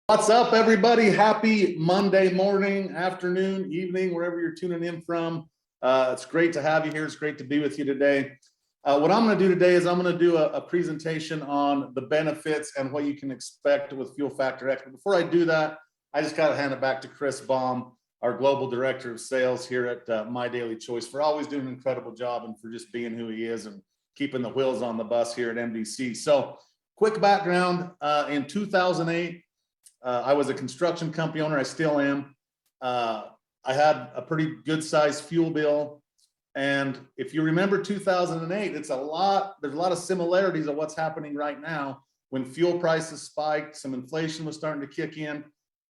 What's up, everybody? Happy Monday morning, afternoon, evening, wherever you're tuning in from. It's great to have you here. It's great to be with you today. What I'm going to do today is I'm going to do a presentation on the benefits and what you can expect with Fuel Factor X. But before I do that, I just got to hand it back to Chris Baum, our Global Director of Sales here at My Daily Choice, for always doing an incredible job and for just being who he is and keeping the wheels on the bus here at MDC. So, quick background, in 2008, I was a construction company owner. I still am. I had a pretty good sized fuel bill. And if you remember 2008, there's a lot of similarities of what's happening right now. When fuel prices spiked, some inflation was starting to kick in,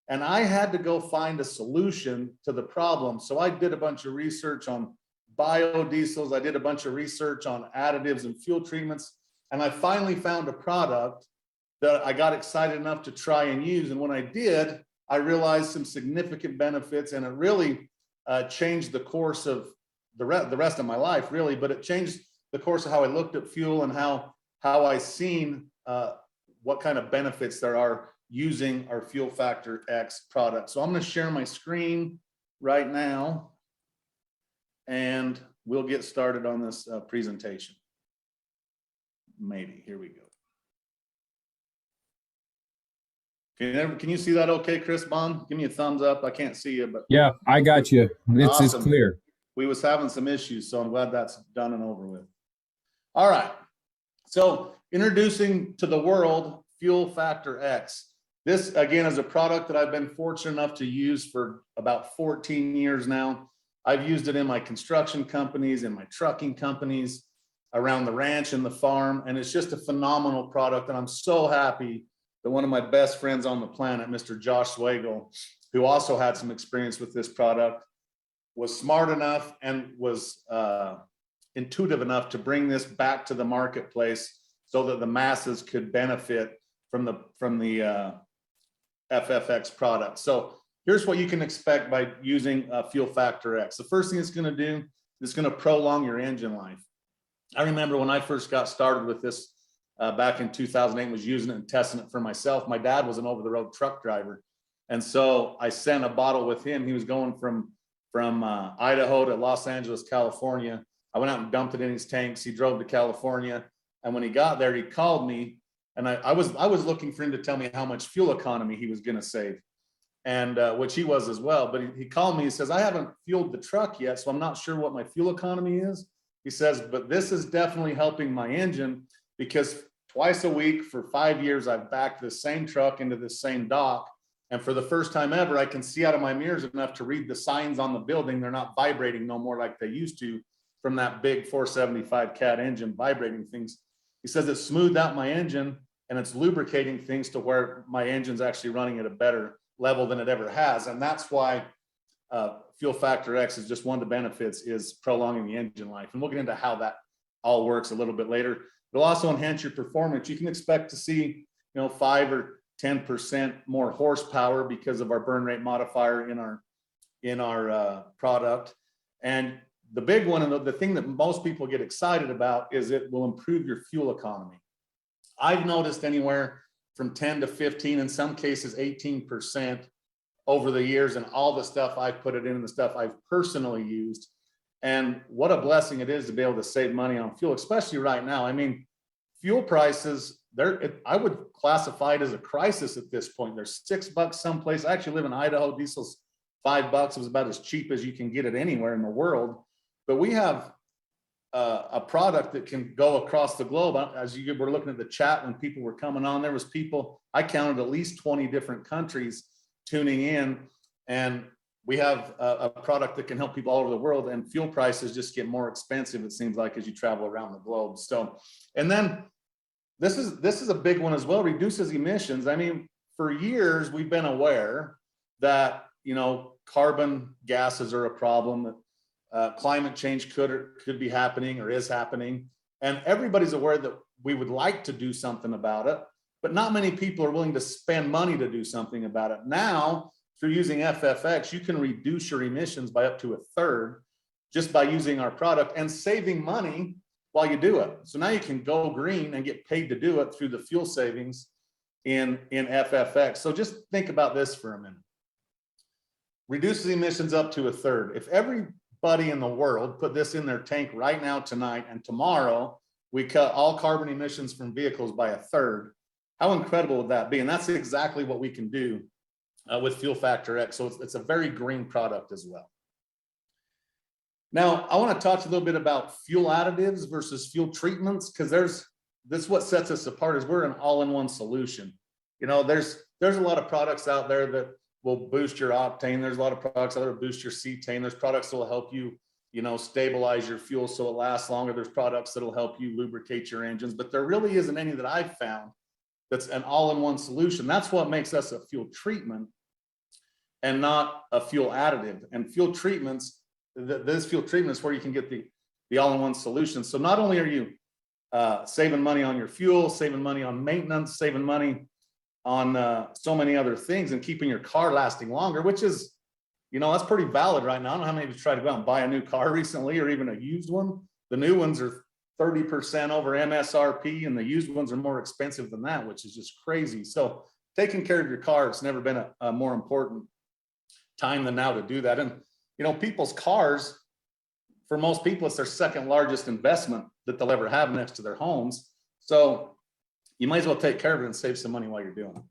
and I had to go find a solution to the problem. So I did a bunch of research on biodiesels. I did a bunch of research on additives and fuel treatments. And I finally found a product that I got excited enough to try and use. And when I did, I realized some significant benefits, and it really changed the course of the rest of my life, really. But it changed the course of how I looked at fuel and how I seen what kind of benefits there are using our Fuel Factor X product. So I'm going to share my screen right now, and we'll get started on this presentation. Maybe, here we go. Can you see that okay, Chris Baum? Give me a thumbs up. I can't see you, but yeah, I got you. This is clear. We was having some issues, so I'm glad that's done and over with. All right. So introducing to the world Fuel Factor X. This, again, is a product that I've been fortunate enough to use for about 14 years now. I've used it in my construction companies, in my trucking companies, around the ranch and the farm, and it's just a phenomenal product, and I'm so happy that one of my best friends on the planet, Mr. Josh Swagel, who also had some experience with this product, was smart enough and was intuitive enough to bring this back to the marketplace so that the masses could benefit from the FFX product. So here's what you can expect by using Fuel Factor X. The first thing it's going to do is going to prolong your engine life. I remember when I first got started with this back in 2008, was using it and testing it for myself. My dad was an over-the-road truck driver, and so I sent a bottle with him. He was going from Idaho to Los Angeles, California. I went out and dumped it in his tanks. He drove to California, and when he got there, he called me, and I was looking for him to tell me how much fuel economy he was going to save, and which he was as well. But he called me. He says, "I haven't fueled the truck yet, so I'm not sure what my fuel economy is." He says, "But this is definitely helping my engine, because twice a week for 5 years, I've backed the same truck into the same dock. And for the first time ever, I can see out of my mirrors enough to read the signs on the building. They're not vibrating no more like they used to from that big 475 cat engine vibrating things." He says it smoothed out my engine, and it's lubricating things to where my engine's actually running at a better level than it ever has. And that's why Fuel Factor X is just one of the benefits, is prolonging the engine life. And we'll get into how that all works a little bit later. It'll also enhance your performance. You can expect to see, 5 or 10% more horsepower because of our burn rate modifier in our product. And the big one, and the thing that most people get excited about, is it will improve your fuel economy. I've noticed anywhere from 10 to 15, in some cases 18% over the years, and all the stuff I've put it in and the stuff I've personally used. And what a blessing it is to be able to save money on fuel, especially right now. I mean, fuel prices, I would classify it as a crisis at this point. There's $6 someplace. I actually live in Idaho. Diesel's $5. It was about as cheap as you can get it anywhere in the world. But we have a product that can go across the globe. As you were looking at the chat when people were coming on, there was people, I counted at least 20 different countries tuning in, and we have a product that can help people all over the world, and fuel prices just get more expensive, it seems like, as you travel around the globe. So, and then this is a big one as well, reduces emissions. I mean, for years, we've been aware that, carbon gases are a problem, that climate change could be happening or is happening. And everybody's aware that we would like to do something about it, but not many people are willing to spend money to do something about it. Now, through using FFX, you can reduce your emissions by up to a third just by using our product and saving money while you do it. So now you can go green and get paid to do it through the fuel savings. in FFX. So just think about this for a minute. Reduces emissions up to a third. If everybody in the world put this in their tank right now, tonight, and tomorrow, we cut all carbon emissions from vehicles by a third, how incredible would that be? And that's exactly what we can do with Fuel Factor X. So it's a very green product as well. Now, I want to talk to you a little bit about fuel additives versus fuel treatments, because this is what sets us apart, is we're an all-in-one solution. You know, there's a lot of products out there that will boost your octane. There's a lot of products out there that boost your cetane. There's products that will help you, you know, stabilize your fuel so it lasts longer. There's products that will help you lubricate your engines, but there really isn't any that I've found that's an all-in-one solution. That's what makes us a fuel treatment and not a fuel additive. And fuel treatments, this fuel treatment is where you can get the all-in-one solution. So not only are you saving money on your fuel, saving money on maintenance, saving money on so many other things, and keeping your car lasting longer, which is, you know, that's pretty valid right now. I don't know how many of you tried to go out and buy a new car recently, or even a used one. The new ones are 30% over MSRP, and the used ones are more expensive than that, which is just crazy. So taking care of your car, it's never been a more important time than now to do that. And, you know, people's cars, for most people, it's their second largest investment that they'll ever have next to their homes. So you might as well take care of it and save some money while you're doing it.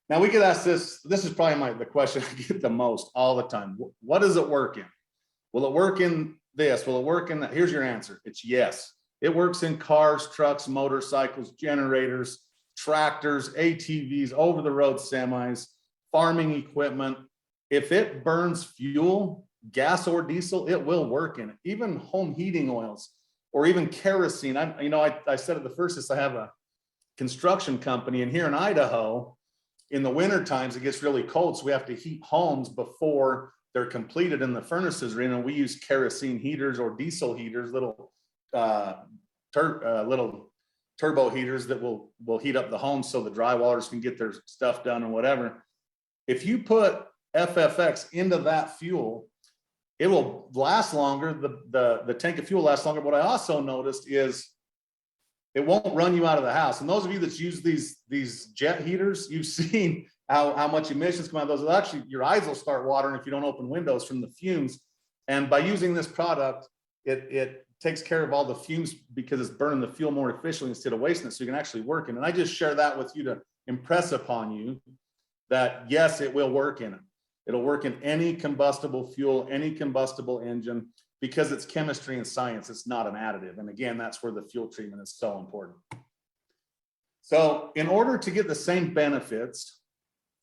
Now we get asked this is probably the question I get the most all the time. What does it work in? Will it work in this? Will it work in that? Here's your answer. It's yes. It works in cars, trucks, motorcycles, generators, tractors, ATVs, over-the-road semis, farming equipment. If it burns fuel, gas or diesel, it will work in it. Even home heating oils, or even kerosene. I said at the first, I have a construction company, and here in Idaho, in the winter times, it gets really cold. So we have to heat homes before they're completed and the furnaces are in, and we use kerosene heaters or diesel heaters, little turbo heaters that will heat up the home so the drywallers can get their stuff done and whatever. If you put FFX into that fuel, it will last longer. The tank of fuel lasts longer. What I also noticed is it won't run you out of the house. And those of you that use these jet heaters, you've seen how much emissions come out of those. Actually, your eyes will start watering if you don't open windows from the fumes. And by using this product, it takes care of all the fumes because it's burning the fuel more efficiently instead of wasting it. So you can actually work in it. And I just share that with you to impress upon you that yes, it will work in it. It'll work in any combustible fuel, any combustible engine, because it's chemistry and science. It's not an additive. And again, that's where the fuel treatment is so important. So in order to get the same benefits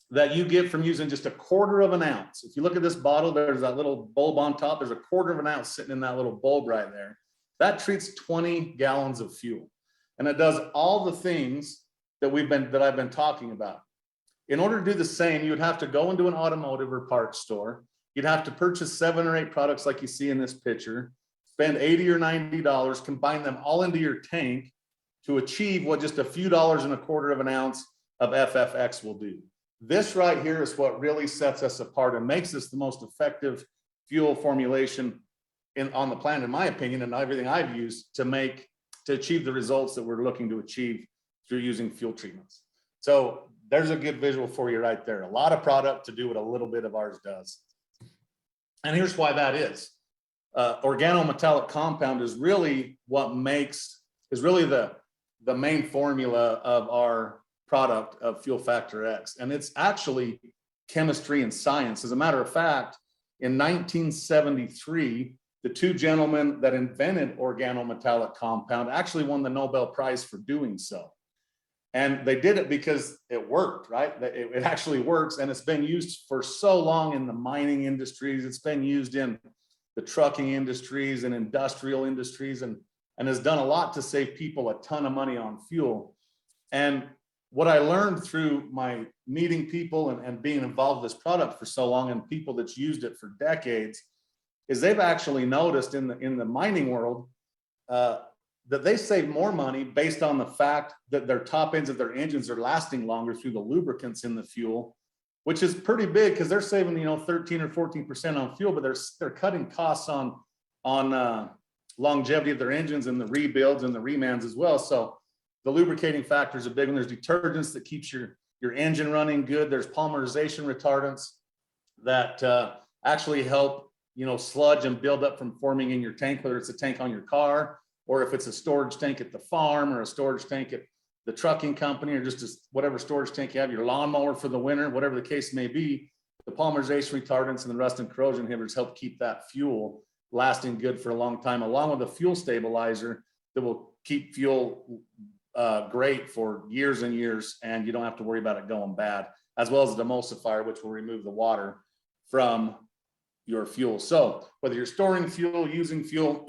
that you get from using just 1/4 of an ounce, if you look at this bottle, there's that little bulb on top, there's 1/4 of an ounce sitting in that little bulb right there. That treats 20 gallons of fuel. And it does all the things that I've been talking about. In order to do the same, you would have to go into an automotive or parts store. You'd have to purchase 7 or 8 products like you see in this picture, spend $80 or $90, combine them all into your tank to achieve what just a few dollars and 1/4 of an ounce of FFX will do. This right here is what really sets us apart and makes us the most effective fuel formulation on the planet, in my opinion, and everything I've used to achieve the results that we're looking to achieve through using fuel treatments. So there's a good visual for you right there. A lot of product to do what a little bit of ours does. And here's why that is. Organometallic compound is really the main formula of our product of Fuel Factor X. And it's actually chemistry and science. As a matter of fact, in 1973, the 2 gentlemen that invented organometallic compound actually won the Nobel Prize for doing so. And they did it because it worked, right? It actually works, and it's been used for so long in the mining industries. It's been used in the trucking industries and industrial industries, and has done a lot to save people a ton of money on fuel. And what I learned through my meeting people and being involved with this product for so long, and people that's used it for decades, is they've actually noticed in the mining world that they save more money based on the fact that their top ends of their engines are lasting longer through the lubricants in the fuel, which is pretty big because they're saving 13 or 14% on fuel, but they're cutting costs on longevity of their engines and the rebuilds and the remans as well. So the lubricating factor is a big one. There's detergents that keeps your engine running good. There's polymerization retardants that actually help, sludge and build up from forming in your tank, whether it's a tank on your car, or if it's a storage tank at the farm, or a storage tank at the trucking company, or just whatever storage tank you have, your lawnmower for the winter, whatever the case may be. The polymerization retardants and the rust and corrosion inhibitors help keep that fuel lasting good for a long time, along with a fuel stabilizer that will keep fuel great for years and years, and you don't have to worry about it going bad, as well as an emulsifier, which will remove the water from your fuel. So whether you're storing fuel, using fuel,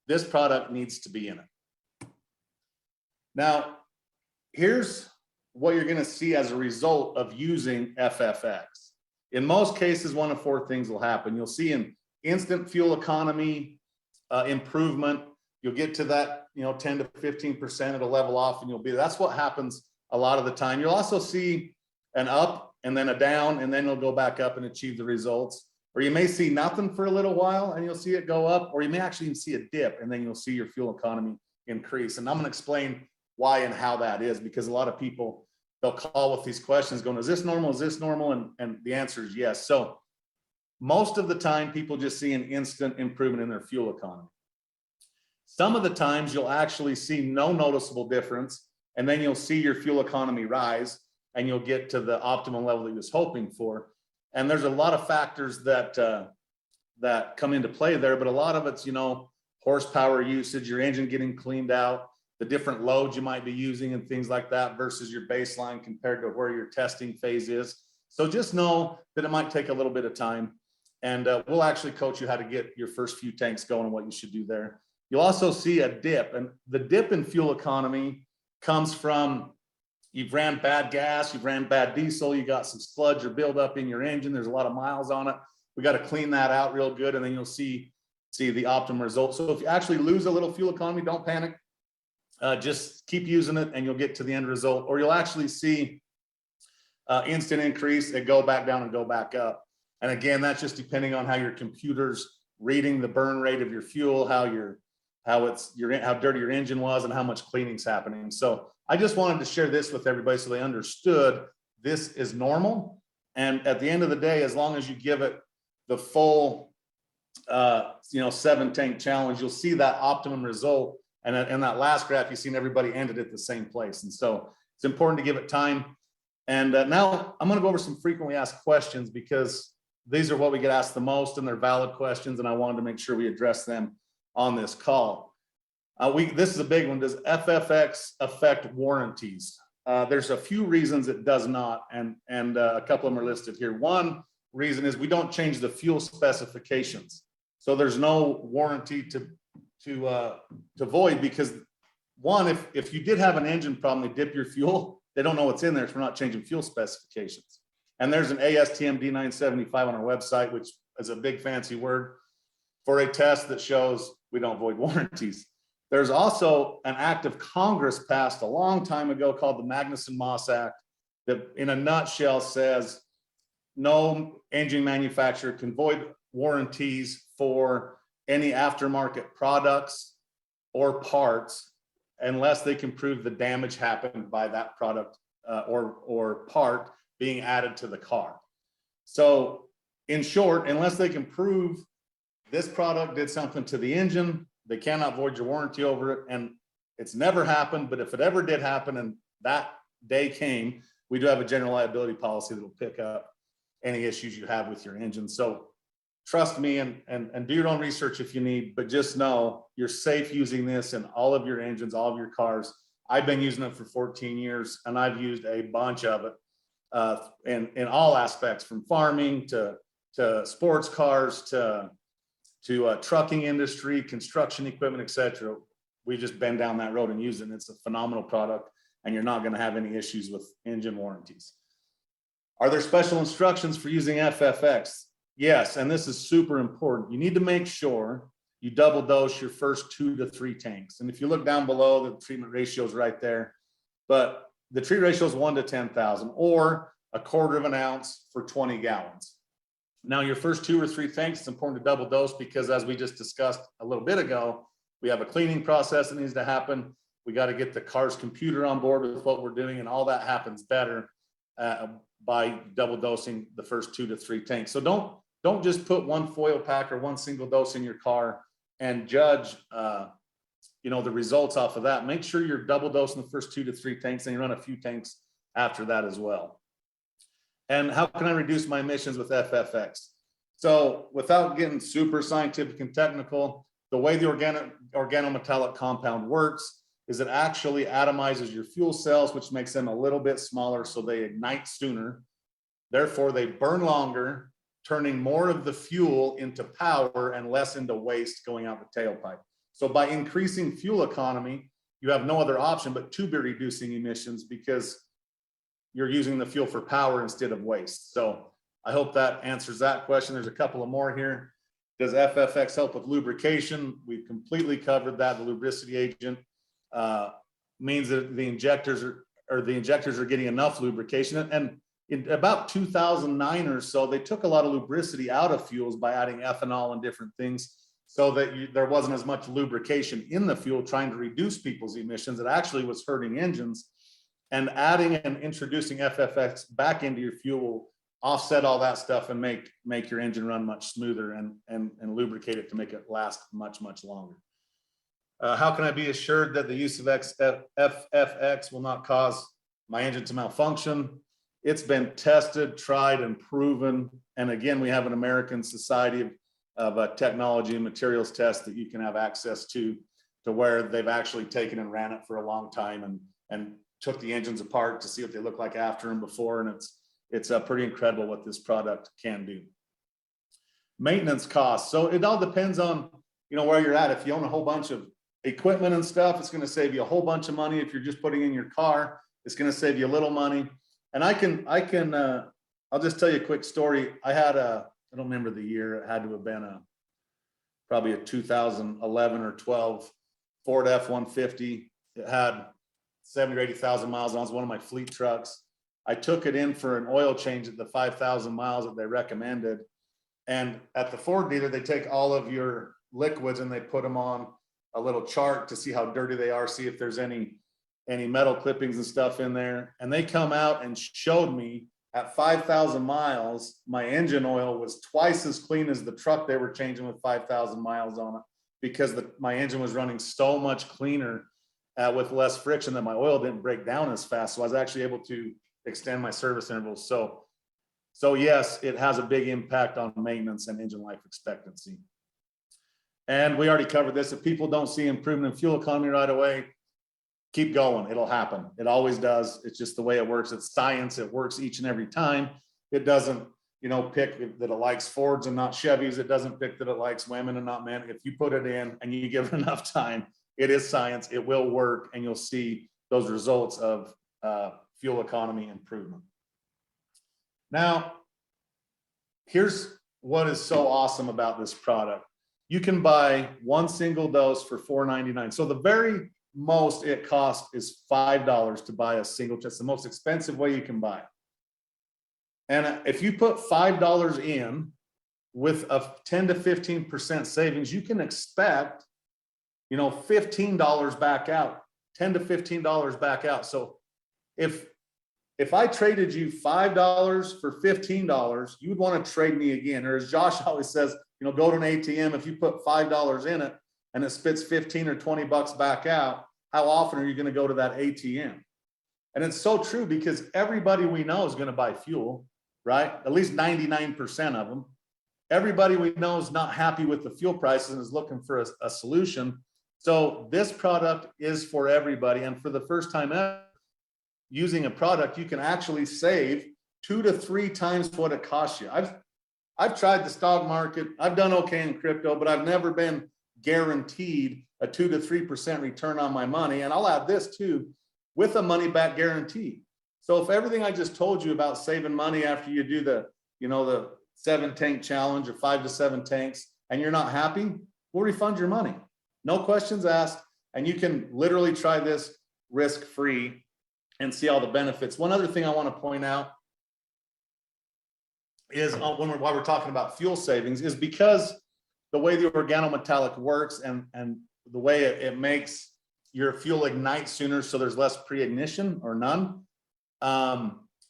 this product needs to be in it. Now, here's what you're going to see as a result of using FFX. In most cases, one of four things will happen. You'll see an instant fuel economy improvement. You'll get to that, 10 to 15%, it'll level off and that's what happens a lot of the time. You'll also see an up and then a down, and then it'll go back up and achieve the results. Or you may see nothing for a little while and you'll see it go up, or you may actually see a dip and then you'll see your fuel economy increase. And I'm going to explain why and how that is, because a lot of people, they'll call with these questions going, is this normal? Is this normal? And the answer is yes. So most of the time, people just see an instant improvement in their fuel economy. Some of the times you'll actually see no noticeable difference, and then you'll see your fuel economy rise and you'll get to the optimal level that you was hoping for. And there's a lot of factors that come into play there, but a lot of it's, horsepower usage, your engine getting cleaned out, the different loads you might be using and things like that versus your baseline compared to where your testing phase is. So just know that it might take a little bit of time, and we'll actually coach you how to get your first few tanks going and what you should do there. You'll also see a dip, and the dip in fuel economy comes from you've ran bad gas, you've ran bad diesel, you got some sludge or buildup in your engine, there's a lot of miles on it. We got to clean that out real good, and then you'll see the optimum result. So if you actually lose a little fuel economy, don't panic. Just keep using it and you'll get to the end result, or you'll actually see instant increase and go back down and go back up. And again, that's just depending on how your computer's reading the burn rate of your fuel, how dirty your engine was, and how much cleaning's happening. So I just wanted to share this with everybody so they understood this is normal. And at the end of the day, as long as you give it the full 7 tank challenge, you'll see that optimum result. And in that last graph, you've seen everybody ended at the same place. And so it's important to give it time. And now I'm going to go over some frequently asked questions, because these are what we get asked the most, and they're valid questions. And I wanted to make sure we address them on this call. This is a big one. Does FFX affect warranties? There's a few reasons it does not. And a couple of them are listed here. One reason is we don't change the fuel specifications. So there's no warranty to void, because one, if you did have an engine problem, they dip your fuel, they don't know what's in there, so we're not changing fuel specifications. And there's an ASTM D975 on our website, which is a big fancy word for a test that shows we don't void warranties. There's also an act of Congress passed a long time ago called the Magnuson-Moss Act that in a nutshell says no engine manufacturer can void warranties for any aftermarket products or parts unless they can prove the damage happened by that product or part being added to the car. So in short, unless they can prove this product did something to the engine, they cannot void your warranty over it. And it's never happened, but if it ever did happen and that day came, we do have a general liability policy that will pick up any issues you have with your engine. So trust me and do your own research if you need, but just know you're safe using this in all of your engines, all of your cars. I've been using it for 14 years and I've used a bunch of it in all aspects, from farming to sports cars to trucking industry, construction equipment, etc. We've just been down that road and used it. And it's a phenomenal product, and you're not going to have any issues with engine warranties. Are there special instructions for using FFX? Yes, and this is super important. You need to make sure you double dose your first 2 to 3 tanks. And if you look down below, the treatment ratio is right there. But the treatment ratio is 1 to 10,000, or 1/4 ounce for 20 gallons. Now, your first 2 or 3 tanks, it's important to double dose because, as we just discussed a little bit ago, we have a cleaning process that needs to happen. We got to get the car's computer on board with what we're doing, and all that happens better by double dosing the first 2 to 3 tanks. So don't just put one foil pack or one single dose in your car and judge the results off of that. Make sure you're double dosing the first 2 to 3 tanks, and you run a few tanks after that as well. And how can I reduce my emissions with FFX? So without getting super scientific and technical, the way the organometallic compound works is it actually atomizes your fuel cells, which makes them a little bit smaller, so they ignite sooner. Therefore, they burn longer, turning more of the fuel into power and less into waste going out the tailpipe. So by increasing fuel economy, you have no other option but to be reducing emissions, because you're using the fuel for power instead of waste. So I hope that answers that question. There's a couple of more here. Does FFX help with lubrication? We've completely covered that. The lubricity agent means that the injectors are getting enough lubrication. And in about 2009 or so, they took a lot of lubricity out of fuels by adding ethanol and different things, so that there wasn't as much lubrication in the fuel, trying to reduce people's emissions. It actually was hurting engines. And adding and introducing FFX back into your fuel will offset all that stuff and make your engine run much smoother and lubricate it to make it last much, much longer. How can I be assured that the use of FFX will not cause my engine to malfunction? It's been tested, tried, and proven. And again, we have an American Society of Technology and Materials test that you can have access to where they've actually taken and ran it for a long time and took the engines apart to see what they look like after and before. And it's pretty incredible what this product can do. Maintenance costs. So it all depends on, where you're at. If you own a whole bunch of equipment and stuff, it's going to save you a whole bunch of money. If you're just putting in your car, it's going to save you a little money. And I'll just tell you a quick story. I don't remember the year. It had to have been probably a 2011 or 12 Ford F-150. It had 70 or 80,000 miles on it. It was one of my fleet trucks. I took it in for an oil change at the 5,000 miles that they recommended. And at the Ford dealer, they take all of your liquids and they put them on a little chart to see how dirty they are, see if there's any metal clippings and stuff in there. And they come out and showed me at 5,000 miles, my engine oil was twice as clean as the truck they were changing with 5,000 miles on it, because my engine was running so much cleaner with less friction that my oil didn't break down as fast. So I was actually able to extend my service intervals. So yes, it has a big impact on maintenance and engine life expectancy. And we already covered this. If people don't see improvement in fuel economy right away, keep going. It'll happen. It always does. It's just the way it works. It's science. It works each and every time. It doesn't, pick that it likes Fords and not Chevys. It doesn't pick that it likes women and not men. If you put it in and you give it enough time, it is science. It will work, and you'll see those results of fuel economy improvement. Now, here's what is so awesome about this product. You can buy one single dose for $4.99. So the very most it costs is $5 to buy a single. It's the most expensive way you can buy it. And if you put $5 in with a 10 to 15% savings, you can expect, $15 back out, $10 to $15 back out. So if I traded you $5 for $15, you would want to trade me again. Or as Josh always says, go to an ATM. If you put $5 in it and it spits 15 or 20 bucks back out, how often are you going to go to that ATM? And it's so true, because everybody we know is going to buy fuel, right? At least 99% of them. Everybody we know is not happy with the fuel prices and is looking for a solution. So this product is for everybody. And for the first time ever, using a product, you can actually save 2 to 3 times what it costs you. I've tried the stock market. I've done okay in crypto, but I've never been guaranteed a 2 to 3% return on my money. And I'll add this too, with a money back guarantee. So if everything I just told you about saving money after you do the 7-tank challenge or 5 to 7 tanks, and you're not happy, we'll refund your money. No questions asked. And you can literally try this risk-free and see all the benefits. One other thing I want to point out is while we're talking about fuel savings, is because the way the organometallic works and the way it makes your fuel ignites sooner, so there's less pre-ignition or none.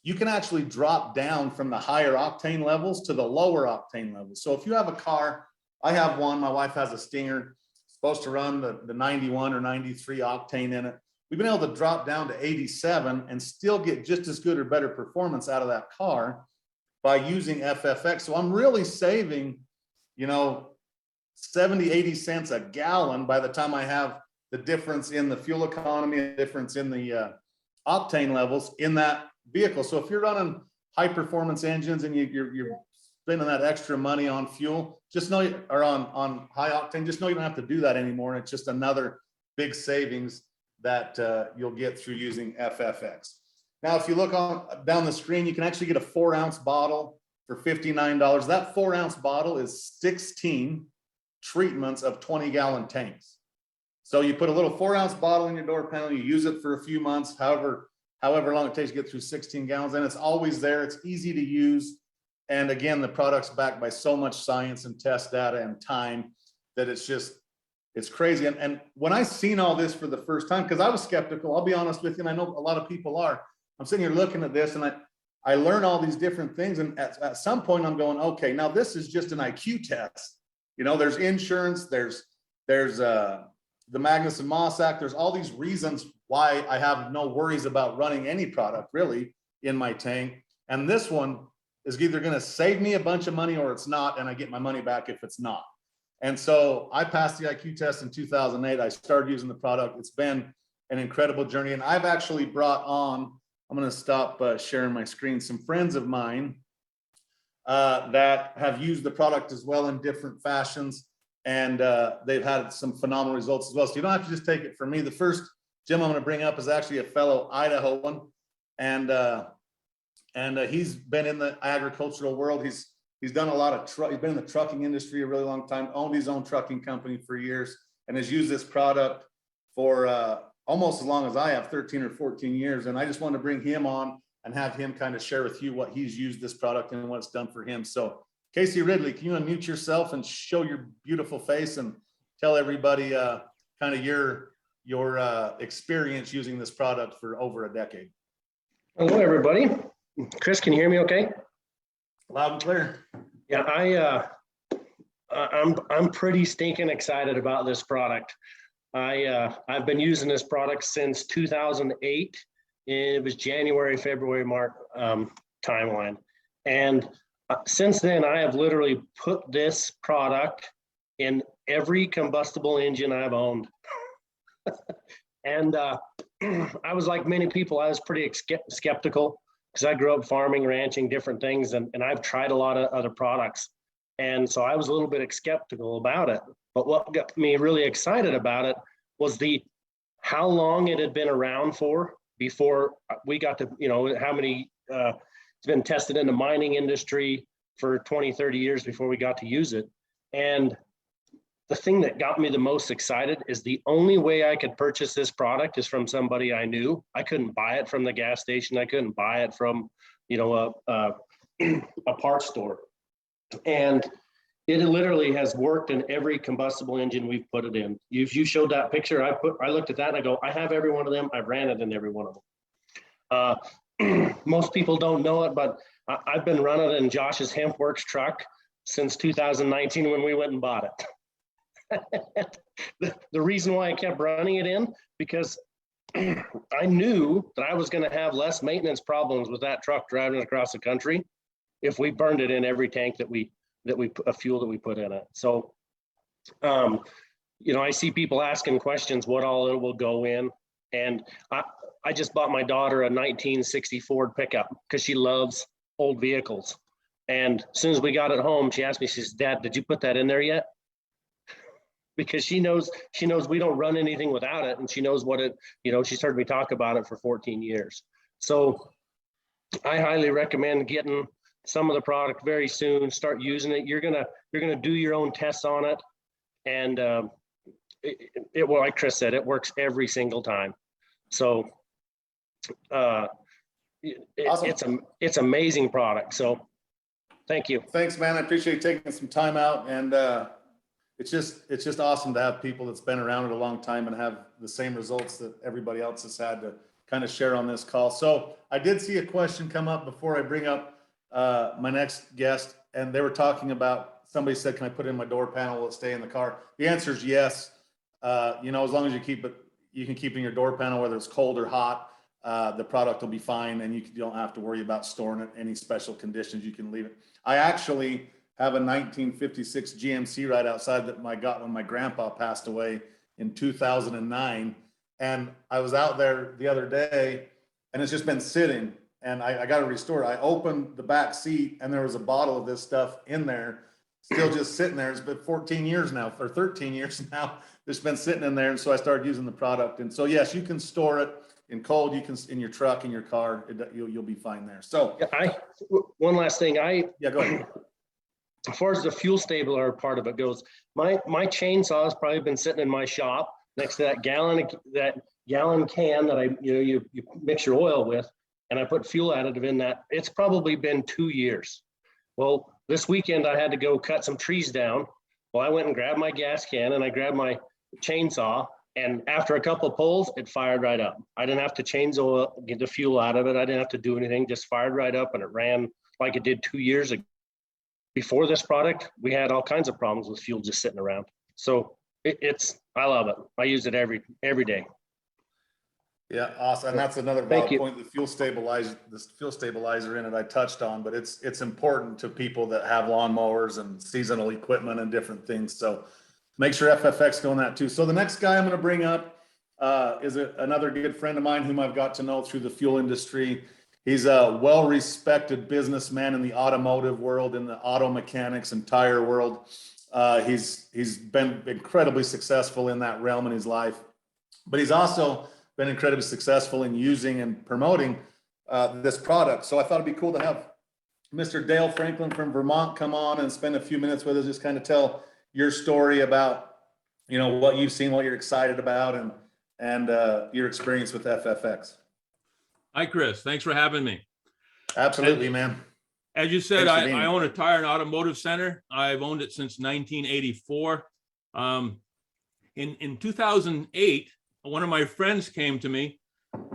You can actually drop down from the higher octane levels to the lower octane levels. So if you have a car, I have one, my wife has a Stinger, supposed to run the 91 or 93 octane in it. We've been able to drop down to 87 and still get just as good or better performance out of that car by using FFX. So I'm really saving, 70, 80 cents a gallon by the time I have the difference in the fuel economy, the difference in the octane levels in that vehicle. So if you're running high performance engines and you're spending that extra money on fuel, just know, or on high octane, just know you don't have to do that anymore. It's just another big savings that you'll get through using FFX. Now, if you look down the screen, you can actually get a 4-ounce bottle for $59. That 4-ounce bottle is 16 treatments of 20-gallon tanks. So you put a little 4-ounce bottle in your door panel, you use it for a few months, however long it takes to get through 16 gallons, and it's always there. It's easy to use. And again, the product's backed by so much science and test data and time that it's crazy. And when I seen all this for the first time, because I was skeptical, I'll be honest with you, and I know a lot of people are, I'm sitting here looking at this and I learn all these different things. And at some point I'm going, okay, now this is just an IQ test. There's insurance, there's the Magnuson Moss Act. There's all these reasons why I have no worries about running any product really in my tank. And this one is either going to save me a bunch of money or it's not, and I get my money back if it's not. And so I passed the IQ test in 2008. I started using the product. It's been an incredible journey. And I've actually brought on, I'm going to stop sharing my screen, some friends of mine that have used the product as well in different fashions. And they've had some phenomenal results as well. So you don't have to just take it from me. The first gym I'm going to bring up is actually a fellow Idahoan. And he's been in the agricultural world. He's done a lot of he's been in the trucking industry a really long time, owned his own trucking company for years, and has used this product for almost as long as I have, 13 or 14 years. And I just wanted to bring him on and have him kind of share with you what he's used this product and what it's done for him. So Casey Ridley, can you unmute yourself and show your beautiful face and tell everybody kind of your experience using this product for over a decade? Hello, everybody. Chris, can you hear me okay? Loud and clear. Yeah, I'm pretty stinking excited about this product. I've been using this product since 2008. It was January, February, March timeline. And since then, I have literally put this product in every combustible engine I've owned. And I was like many people, I was pretty skeptical because I grew up farming, ranching, different things, and I've tried a lot of other products. And so I was a little bit skeptical about it. But what got me really excited about it was how long it had been around for before we got to, how many, it's been tested in the mining industry for 20, 30 years before we got to use it. And the thing that got me the most excited is the only way I could purchase this product is from somebody I knew. I couldn't buy it from the gas station. I couldn't buy it from, a parts store. And it literally has worked in every combustible engine we've put it in. If you showed that picture, I looked at that and I go, I have every one of them. I've ran it in every one of them. Most people don't know it, but I've been running it in Josh's Hemp Works truck since 2019 when we went and bought it. The reason why I kept running it in, because I knew that I was going to have less maintenance problems with that truck driving across the country if we burned it in every tank fuel that we put in it. So, I see people asking questions, what all it will go in. And I just bought my daughter a 1960 Ford pickup because she loves old vehicles. And as soon as we got it home, she asked me, she says, Dad, did you put that in there yet? Because she knows we don't run anything without it. And she knows what it, she's heard me talk about it for 14 years. So I highly recommend getting some of the product very soon, start using it. You're gonna do your own tests on it. And it like Chris said, it works every single time. So Awesome. it's amazing product. So thank you. Thanks, man. I appreciate you taking some time out. And it's just awesome to have people that's been around it a long time and have the same results that everybody else has had to kind of share on this call. So I did see a question come up before I bring up my next guest, and they were talking about, somebody said, can I put it in my door panel? Will it stay in the car? The answer is yes. You know, as long as you keep it, you can keep it in your door panel, whether it's cold or hot, the product will be fine, and you don't have to worry about storing it in any special conditions. You can leave it. I actually have a 1956 GMC right outside that I got when my grandpa passed away in 2009. And I was out there the other day, and it's just been sitting, and I got to restore it. I opened the back seat, and there was a bottle of this stuff in there, still just sitting there. It's been 14 years now, or 13 years now. It's been sitting in there, and so I started using the product. And so, yes, you can store it in cold. You can in your truck, in your car. You'll be fine there. So, one last thing. Yeah, go ahead. As far as the fuel stabler part of it goes, my chainsaw has probably been sitting in my shop next to that gallon can that you mix your oil with, and I put fuel additive in that. It's probably been 2 years. Well, this weekend I had to go cut some trees down. Well, I went and grabbed my gas can and I grabbed my chainsaw, and after a couple of pulls, it fired right up. I didn't have to change oil, get the fuel out of it. I didn't have to do anything, just fired right up, and it ran like it did 2 years ago. Before this product, we had all kinds of problems with fuel just sitting around. So I love it. I use it every day. Yeah, awesome. And that's another valid point. The fuel stabilizer in it I touched on, but it's important to people that have lawnmowers and seasonal equipment and different things. So make sure FFX go on that too. So the next guy I'm going to bring up is another good friend of mine whom I've got to know through the fuel industry. He's a well-respected businessman in the automotive world, in the auto mechanics and tire world. He's been incredibly successful in that realm in his life, but he's also been incredibly successful in using and promoting this product. So I thought it'd be cool to have Mr. Dale Franklin from Vermont come on and spend a few minutes with us, just kind of tell your story about, you know, what you've seen, what you're excited about, and your experience with FFX. Hi, Chris. Thanks for having me. Absolutely, man. As you said, I own a tire and automotive center. I've owned it since 1984. In 2008, one of my friends came to me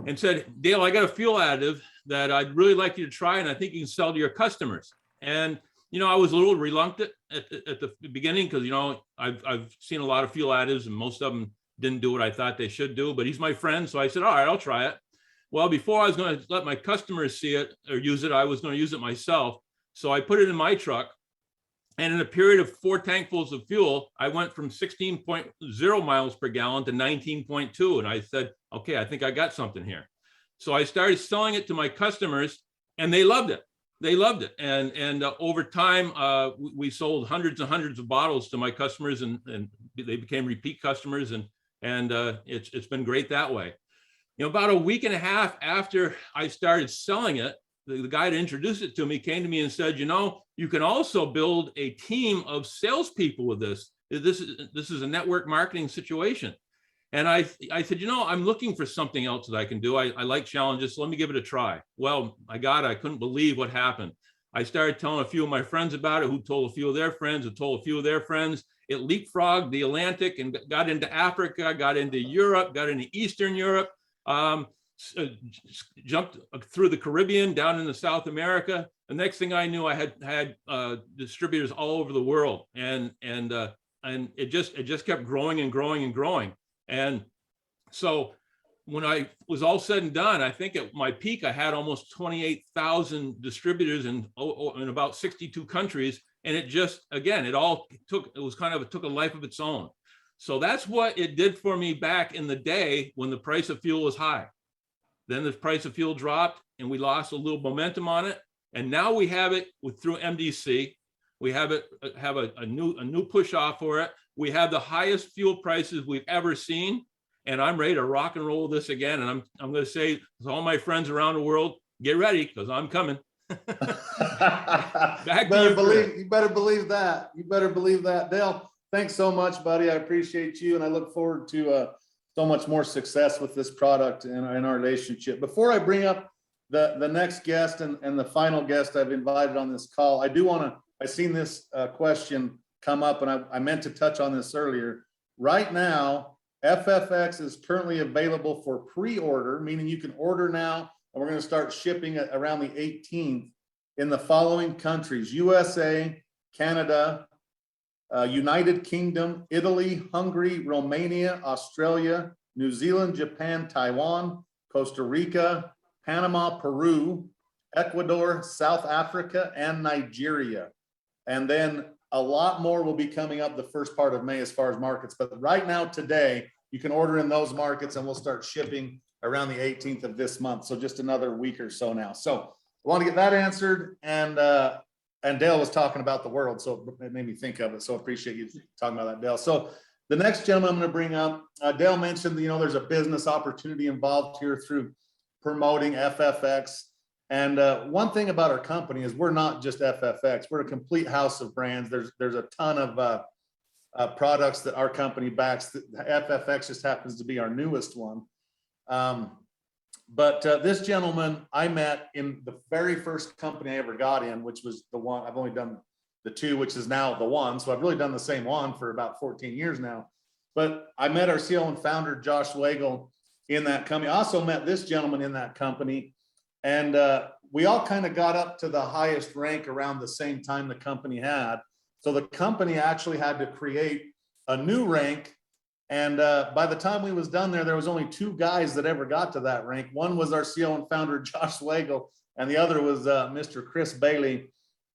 and said, Dale, I got a fuel additive that I'd really like you to try, and I think you can sell to your customers. And, you know, I was a little reluctant at the beginning because, you know, I've seen a lot of fuel additives and most of them didn't do what I thought they should do, but he's my friend. So I said, all right, I'll try it. Well, before I was going to let my customers see it or use it, I was going to use it myself. So I put it in my truck. And in a period of 4 tankfuls of fuel, I went from 16.0 miles per gallon to 19.2. And I said, okay, I think I got something here. So I started selling it to my customers, and they loved it. They loved it. And over time, we sold hundreds and hundreds of bottles to my customers, and they became repeat customers. And it's been great that way. You know, about a week and a half after I started selling it, the guy that introduced it to me came to me and said, you know, you can also build a team of salespeople with this. This is a network marketing situation. And I said, you know, I'm looking for something else that I can do. I like challenges, so let me give it a try. Well, I couldn't believe what happened. I started telling a few of my friends about it, who told a few of their friends, who told a few of their friends. It leapfrogged the Atlantic and got into Africa, got into Europe, got into Eastern Europe. Jumped through the Caribbean down into South America. The next thing I knew, I had distributors all over the world, and it just kept growing and growing and growing. And so when I was all said and done, I think at my peak I had almost 28,000 distributors in about 62 countries, and it just, again, it took a life of its own. So that's what it did for me back in the day when the price of fuel was high. Then the price of fuel dropped and we lost a little momentum on it. And now we have it through MDC. We have a new push off for it. We have the highest fuel prices we've ever seen. And I'm ready to rock and roll this again. And I'm going to say to all my friends around the world, get ready, because I'm coming. You better believe that. You better believe that. Dale, thanks so much, buddy. I appreciate you. And I look forward to so much more success with this product in our relationship. Before I bring up the next guest and the final guest I've invited on this call, I seen this question come up, and I meant to touch on this earlier. Right now, FFX is currently available for pre-order, meaning you can order now, and we're going to start shipping it around the 18th in the following countries: USA, Canada, United Kingdom, Italy, Hungary, Romania, Australia, New Zealand, Japan, Taiwan, Costa Rica, Panama, Peru, Ecuador, South Africa, and Nigeria. And then a lot more will be coming up the first part of May as far as markets. But right now, today, you can order in those markets, and we'll start shipping around the 18th of this month. So just another week or so now. So I want to get that answered. And Dale was talking about the world, so it made me think of it. So appreciate you talking about that, Dale. So the next gentleman I'm going to bring up, Dale mentioned, there's a business opportunity involved here through promoting FFX. And one thing about our company is we're not just FFX. We're a complete house of brands. There's a ton of products that our company backs. FFX just happens to be our newest one. But this gentleman I met in the very first company I ever got in, which was the one. I've only done the two, which is now the one. So I've really done the same one for about 14 years now. But I met our CEO and founder, Josh Wagle, in that company. I also met this gentleman in that company. And we all kind of got up to the highest rank around the same time the company had. So the company actually had to create a new rank. And by the time we was done there was only two guys that ever got to that rank. One was our CEO and founder, Josh Wagle, and the other was Mr. Chris Bailey.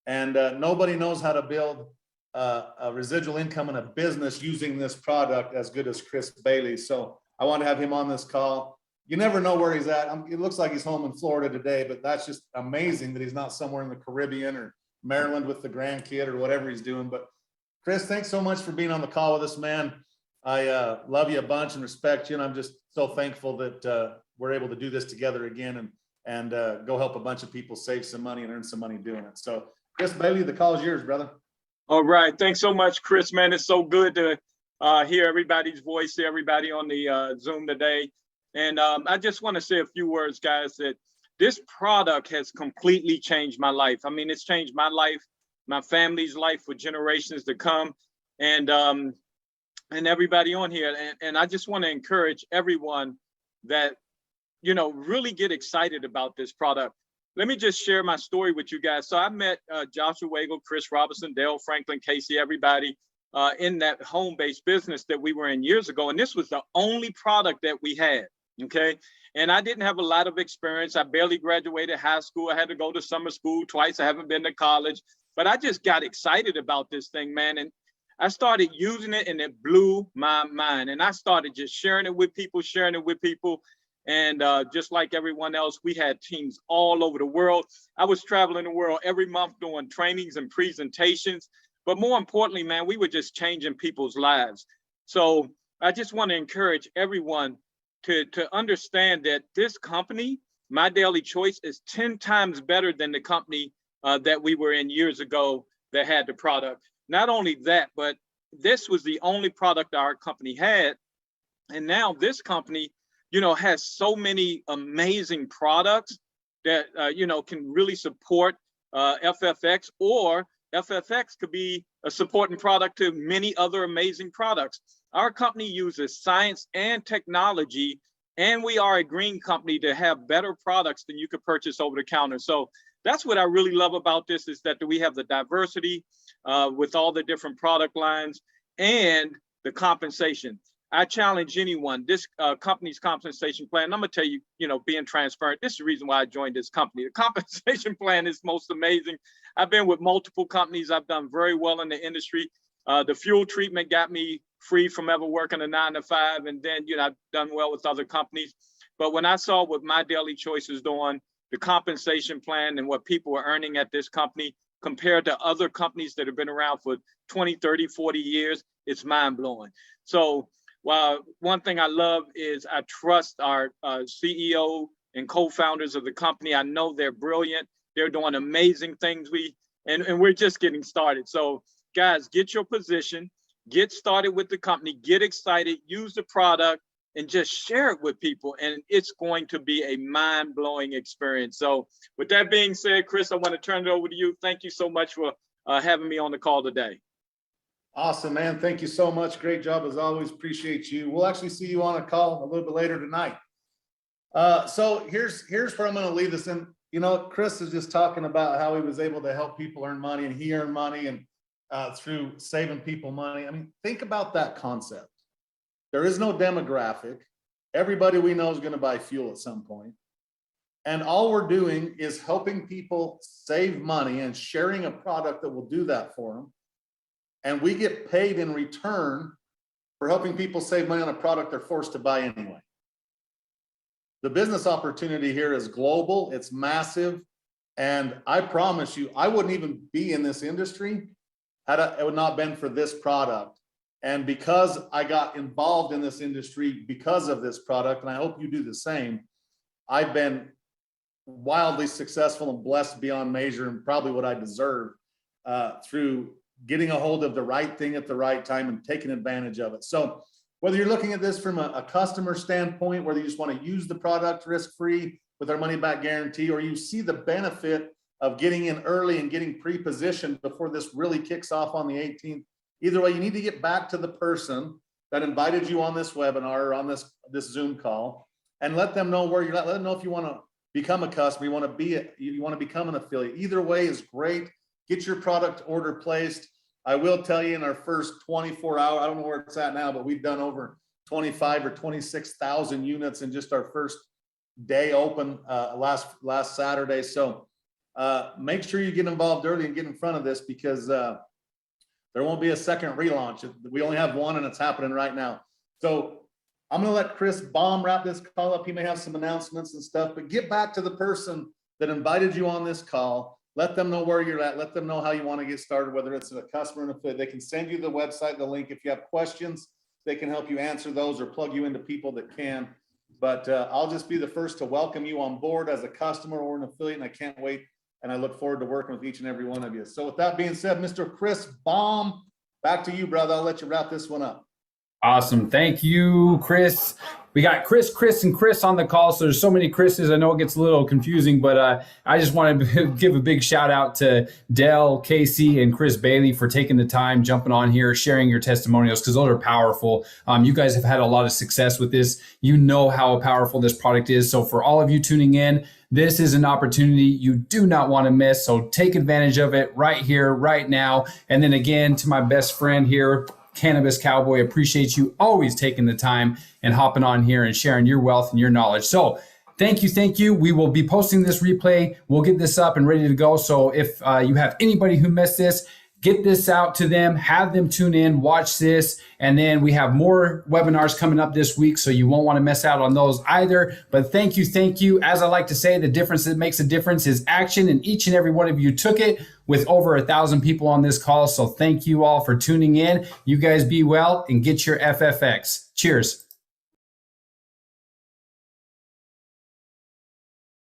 And nobody knows how to build a residual income in a business using this product as good as Chris Bailey. So I want to have him on this call. You never know where he's at. It looks like he's home in Florida today, but that's just amazing that he's not somewhere in the Caribbean or Maryland with the grandkid or whatever he's doing. But Chris, thanks so much for being on the call with us, man. I love you a bunch and respect you, and I'm just so thankful that we're able to do this together again and go help a bunch of people save some money and earn some money doing it. So Chris Bailey, the call is yours, brother. All right. Thanks so much, Chris, man. It's so good to hear everybody's voice, see everybody on the Zoom today. And I just want to say a few words, guys, that this product has completely changed my life. I mean, it's changed my life, my family's life for generations to come, and everybody on here. And I just want to encourage everyone that, really get excited about this product. Let me just share my story with you guys. So I met Joshua Wagle, Chris Robinson, Dale Franklin, Casey, everybody in that home-based business that we were in years ago. And this was the only product that we had, okay? And I didn't have a lot of experience. I barely graduated high school. I had to go to summer school twice. I haven't been to college, but I just got excited about this thing, man. And I started using it, and it blew my mind. And I started just sharing it with people. And just like everyone else, we had teams all over the world. I was traveling the world every month doing trainings and presentations. But more importantly, man, we were just changing people's lives. So I just want to encourage everyone to understand that this company, My Daily Choice, is 10 times better than the company that we were in years ago that had the product. Not only that, but this was the only product our company had. And now this company, has so many amazing products that, can really support FFX, or FFX could be a supporting product to many other amazing products. Our company uses science and technology, and we are a green company to have better products than you could purchase over the counter. So that's what I really love about this, is that we have the diversity with all the different product lines and the compensation. I challenge anyone, this company's compensation plan, I'm gonna tell you, being transparent, this is the reason why I joined this company. The compensation plan is most amazing. I've been with multiple companies. I've done very well in the industry. The fuel treatment got me free from ever working a 9-to-5. And then, I've done well with other companies. But when I saw what My Daily Choice is doing, the compensation plan and what people are earning at this company compared to other companies that have been around for 20, 30, 40 years, it's mind blowing. So, well, one thing I love is I trust our CEO and co-founders of the company. I know they're brilliant. They're doing amazing things. And we're just getting started. So guys, get your position, get started with the company, get excited, use the product, and just share it with people. And it's going to be a mind-blowing experience. So with that being said, Chris, I want to turn it over to you. Thank you so much for having me on the call today. Awesome, man. Thank you so much. Great job as always. Appreciate you. We'll actually see you on a call a little bit later tonight. So here's where I'm going to leave this in. You know, Chris is just talking about how he was able to help people earn money, and he earned money and through saving people money. I mean, think about that concept. There is no demographic. Everybody we know is going to buy fuel at some point. And all we're doing is helping people save money and sharing a product that will do that for them. And we get paid in return for helping people save money on a product they're forced to buy anyway. The business opportunity here is global, it's massive. And I promise you, I wouldn't even be in this industry had it would not been for this product. And because I got involved in this industry because of this product, and I hope you do the same, I've been wildly successful and blessed beyond measure, and probably what I deserve through getting a hold of the right thing at the right time and taking advantage of it. So whether you're looking at this from a customer standpoint, whether you just want to use the product risk-free with our money back guarantee, or you see the benefit of getting in early and getting pre-positioned before this really kicks off on the 18th, either way, you need to get back to the person that invited you on this webinar or on this Zoom call and let them know where you're at. Let them know if you want to become a customer, you want to become an affiliate. Either way is great. Get your product order placed. I will tell you, in our first 24 hours, I don't know where it's at now, but we've done over 25 or 26,000 units in just our first day open last Saturday. So make sure you get involved early and get in front of this, because there won't be a second relaunch. We only have one, and it's happening right now. So I'm going to let Chris Baum wrap this call up. He may have some announcements and stuff, but get back to the person that invited you on this call. Let them know where you're at. Let them know how you want to get started, whether it's a customer and affiliate. They can send you the website, the link. If you have questions, they can help you answer those or plug you into people that can. But I'll just be the first to welcome you on board as a customer or an affiliate, and I can't wait. And I look forward to working with each and every one of you. So with that being said, Mr. Chris Baum, back to you, brother. I'll let you wrap this one up. Awesome. Thank you, Chris. We got Chris on the call. So there's so many Chris's. I know it gets a little confusing, but I just wanted to give a big shout out to Dell, Casey, and Chris Bailey for taking the time, jumping on here, sharing your testimonials, because those are powerful. You guys have had a lot of success with this. You know how powerful this product is. So for all of you tuning in, this is an opportunity you do not want to miss. So take advantage of it right here, right now. And then again, to my best friend here, Cannabis Cowboy, appreciate you always taking the time and hopping on here and sharing your wealth and your knowledge. So thank you. We will be posting this replay. We'll get this up and ready to go. So if you have anybody who missed this, get this out to them, have them tune in, watch this. And then we have more webinars coming up this week, so you won't want to miss out on those either. But thank you. As I like to say, the difference that makes a difference is action, and each and every one of you took it with over 1,000 people on this call. So thank you all for tuning in. You guys be well and get your FFX. Cheers.